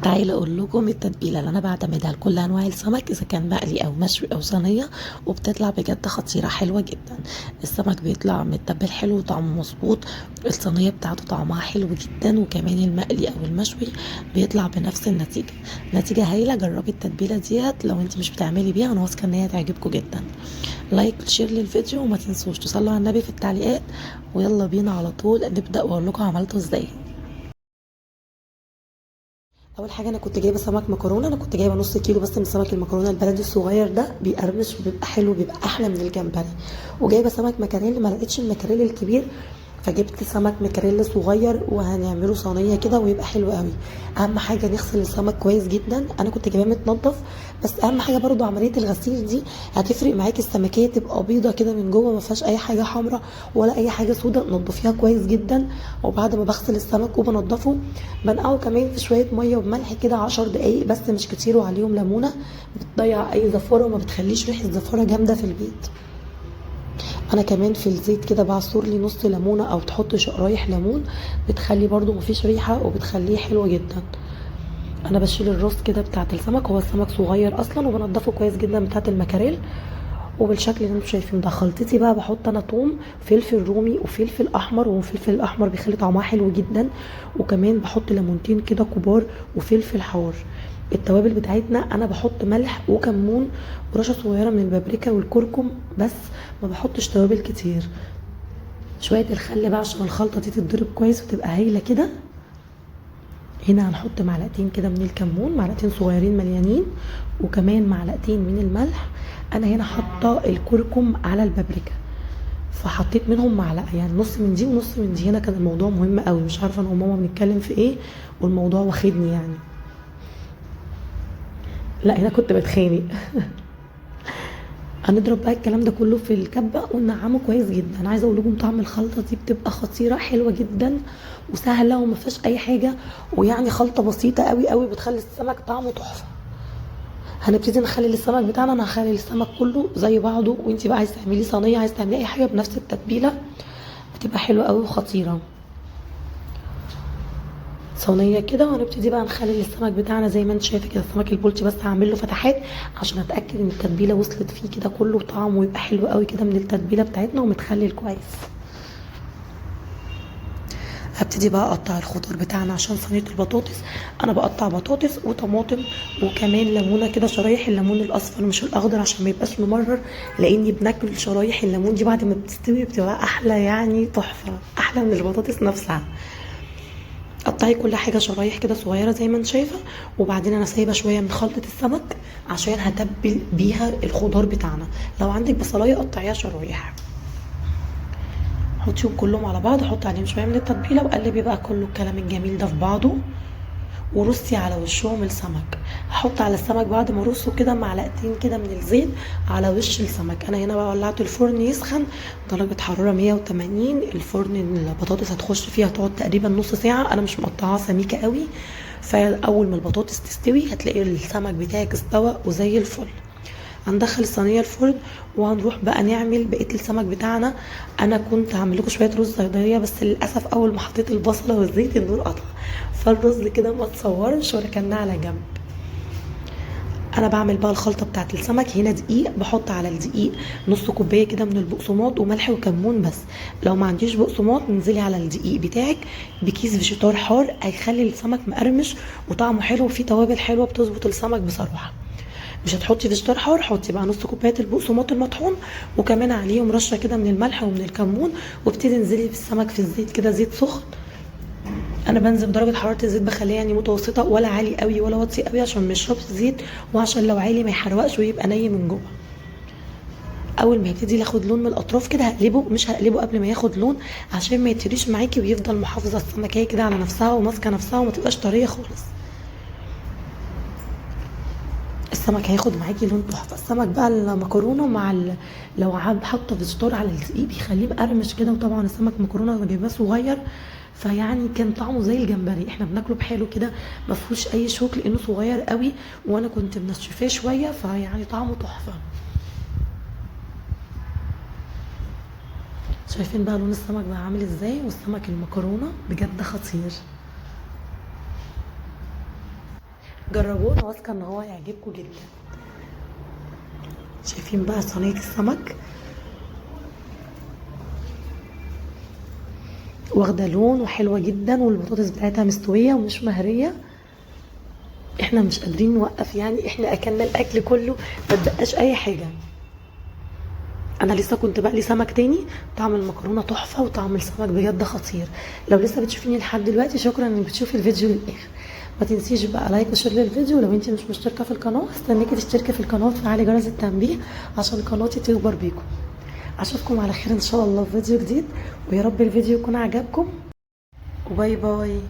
تعالوا اقول لكم التتبيله اللي انا بعتمدها لكل انواع السمك اذا كان مقلي او مشوي او صينيه، وبتطلع بجد خطيره حلوه جدا. السمك بيطلع متبل حلو وطعمه مظبوط، الصينيه بتاعته طعمها حلو جدا، وكمان المقلي او المشوي بيطلع بنفس النتيجه. نتيجه هايله. جربي التتبيله ديت لو انت مش بتعملي بيها، انا واثقه ان هي تعجبكم جدا. لايك وشير للفيديو، وما تنسوش تصلوا على النبي في التعليقات. ويلا بينا على طول نبدا واقول لكم عملته ازاي. اول حاجه انا كنت جايبه سمك مكرونه، انا كنت جايبه نص كيلو بس من سمك المكرونه البلدي الصغير ده، بيقرمش وبيبقى حلو، بيبقى احلى من الجمبري. وجايبه سمك مكاريل، ما لقيتش المكاريل الكبير فجبت سمك مكاريل صغير، وهنعمله صينيه كده ويبقى حلو قوي. اهم حاجه نغسل السمك كويس جدا، انا كنت جايباه متنضف. بس اهم حاجه برضو عمليه الغسيل دي هتفرق معاكي، السمكيه تبقى بيضه كده من جوه، ما فيهاش اي حاجه حمراء ولا اي حاجه سودة. نضفيها كويس جدا. وبعد ما بغسل السمك وبنضفه، بنقعه كمان في شويه ميه وملح كده 10 دقايق بس، مش كتير، وعليهم ليمونه بتضيع اي زفاره وما بتخليش ريحه الزفاره جامده في البيت. انا كمان في الزيت كده بعصر لي نص ليمونه او تحط شرايح ليمون، بتخلي برضو مفيش ريحه وبتخليه حلو جدا. انا بشيل الراس كده بتاعت السمك، هو السمك صغير اصلا، وبنضفه كويس جدا بتاعت المكاريل. وبالشكل اللي انتم شايفين ده خلطتي بقى، بحط انا توم، فلفل رومي وفلفل احمر، والفلفل الاحمر بيخلي طعمها حلو جدا. وكمان بحط ليمونتين كده كبار وفلفل حار. التوابل بتاعتنا انا بحط ملح وكمون ورشه صغيره من البابريكا والكركم بس، ما بحطش توابل كتير. شويه الخل بقى عشان الخلطه دي تتضرب كويس وتبقى هايله كده. هنا هنحط معلقتين كده من الكمون، معلقتين صغيرين مليانين، وكمان معلقتين من الملح. انا هنا حاطه الكركم على البابريكا، فحطيت منهم معلقه، يعني نص من دي ونص من دي. هنا كان الموضوع مهم قوي، مش عارفه انا وماما بنتكلم في ايه والموضوع واخدني يعني. لا هنا كنت بتخانق. هنضرب بقى الكلام ده كله في الكبه وننعمه كويس جدا. انا عايزه اقول لكم طعم الخلطه دي بتبقى خطيره حلوه جدا وسهله وما فيهاش اي حاجه، ويعني خلطه بسيطه قوي قوي بتخلي السمك طعمه تحفه. هنبتدي نخلي السمك بتاعنا، انا هخلي السمك كله زي بعضه، وانتي بقى عايزه تعملي صينيه، عايزه تعملي اي حاجه بنفس التتبيله، بتبقى حلوه قوي وخطيره. صينيه كده، وهنبتدي بقى نخلي السمك بتاعنا زي ما انت شايفه كده. السمك البولتي بس هعمل له فتحات عشان اتاكد ان التتبيله وصلت فيه كده كله، طعمه يبقى حلو قوي كده من التتبيله بتاعتنا ومتخلل كويس. هبتدي بقى اقطع الخضار بتاعنا عشان صينيه البطاطس. انا بقطع بطاطس وطماطم وكمان ليمونه كده، شرايح الليمون الاصفر مش الاخضر عشان ما يبقاش ممرر، لاني بناكل شرايح الليمون دي بعد ما بتستوي بتبقى احلى، يعني تحفه، احلى من البطاطس نفسها. قطعي كل حاجه شرايح كده صغيره زي ما انت شايفه. وبعدين انا سايبه شويه من خلطه السمك عشان هتبل بيها الخضار بتاعنا. لو عندك بصلايه قطعيها شرايح، حطيهم كلهم على بعض، حطي عليهم شويه من التتبيله وقلبي بقى كله الكلام الجميل ده في بعضه، ورصي على وشهم السمك. هحط على السمك بعد ما ارصه كده معلقتين كده من الزيت على وش السمك. انا هنا بقى ولعت الفرن يسخن درجه حراره 180. الفرن البطاطس هتخش فيها تقعد تقريبا نص ساعه، انا مش مقطعاها سميكه قوي، فاول ما البطاطس تستوي هتلاقي السمك بتاعك استوى وزي الفل. هندخل الصينيه الفرن وهنروح بقى نعمل بقيه السمك بتاعنا. انا كنت هعمل لكم شويه رز صيدليه، بس للاسف اول ما حطيت البصله والزيت النور قطع، فالرز كده ما اتصورش وركناه على جنب. انا بعمل بقى الخلطه بتاعت السمك. هنا دقيق، بحط على الدقيق نص كوبايه كده من البقسماط وملح وكمون بس. لو ما عنديش بقسماط انزلي على الدقيق بتاعك بكيس فيجيتار حار، هيخلي السمك مقرمش وطعمه حلو، وفيه توابل حلوه بتظبط السمك بصراحه. مش هتحطي فيجيتار حار، حطي بقى نص كوبايه البقسماط المطحون، وكمان عليهم رشه كده من الملح ومن الكمون، وابتدي انزلي بالسمك في الزيت كده، زيت سخن. انا بنزل درجه حراره الزيت بخليها يعني متوسطه، ولا عالي قوي ولا واطي قوي عشان ما يشربش زيت، وعشان لو عالي ما يحرقش ويبقى ني من جوه. اول ما يبتدي ياخد لون من الاطراف كده هقلبه، مش هقلبه قبل ما ياخد لون عشان ما يتريش معاكي، ويفضل محافظه السمكيه كده على نفسها وماسكه نفسها وما تبقاش طريه خالص. السمك هياخد معاكي لون تحفه. السمك بقى المكرونه مع لو حاطه فيجيتار على الدقيق بيخليه مقرمش كده، وطبعا السمك مكرونه انا جايباه صغير، فيعني كان طعمه زي الجمبري، احنا بناكله بحاله كده ما فيهوش اي شوك لانه صغير قوي، وانا كنت منشفاه شويه، فيعني طعمه تحفه. شايفين بقى لون السمك بقى عامل ازاي، والسمك المكرونه بجد خطير. جربوه، انا واثقه ان هو هيعجبكم جدا. شايفين بقى صينيه السمك واخده لون وحلوه جدا، والبطاطس بتاعتها مستويه ومش مهريه. احنا مش قادرين نوقف يعني، احنا اكلنا الاكل كله، ما تبقاش اي حاجه. انا لسه كنت بقلي سمك تاني، طعم المكرونه تحفه وطعم السمك بجد خطير. لو لسه بتشوفيني لحد دلوقتي شكرا انك بتشوفي الفيديو للاخر. ما تنسيش بقى لايك وشير للفيديو. لو انت مش مشتركه في القناه استناكي تشتركي في القناه وتفعلي جرس التنبيه عشان قناتي تكبر بيكم. اشوفكم على خير ان شاء الله في فيديو جديد، ويا رب الفيديو يكون عجبكم، وباي باي.